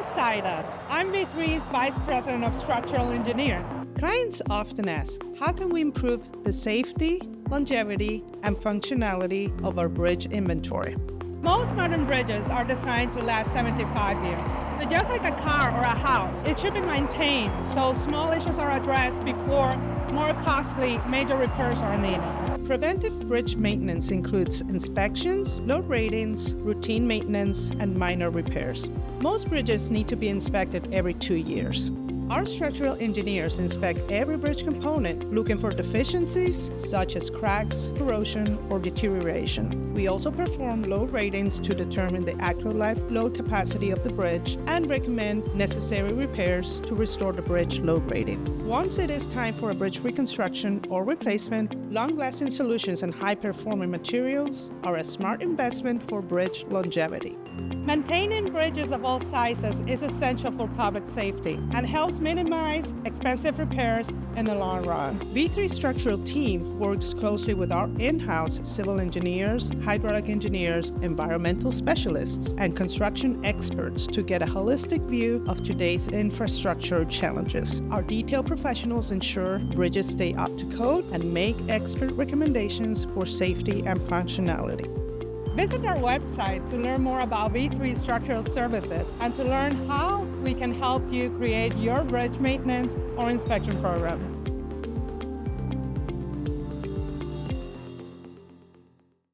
I'm Zaida. I'm V3's Vice President of Structural Engineering. Clients often ask, how can we improve the safety, longevity, and functionality of our bridge inventory? Most modern bridges are designed to last 75 years. But just like a car or a house, it should be maintained so small issues are addressed before more costly major repairs are needed. Preventive bridge maintenance includes inspections, load ratings, routine maintenance, and minor repairs. Most bridges need to be inspected every 2 years. Our structural engineers inspect every bridge component, looking for deficiencies such as cracks, corrosion, or deterioration. We also perform load ratings to determine the actual life load capacity of the bridge and recommend necessary repairs to restore the bridge load rating. Once it is time for a bridge reconstruction or replacement, long-lasting solutions and high-performing materials are a smart investment for bridge longevity. Maintaining bridges of all sizes is essential for public safety and helps minimize expensive repairs in the long run. V3 Structural team works closely with our in-house civil engineers, hydraulic engineers, environmental specialists, and construction experts to get a holistic view of today's infrastructure challenges. Our detailed professionals ensure bridges stay up to code and make expert recommendations for safety and functionality. Visit our website to learn more about V3 Structural Services and to learn how we can help you create your bridge maintenance or inspection program.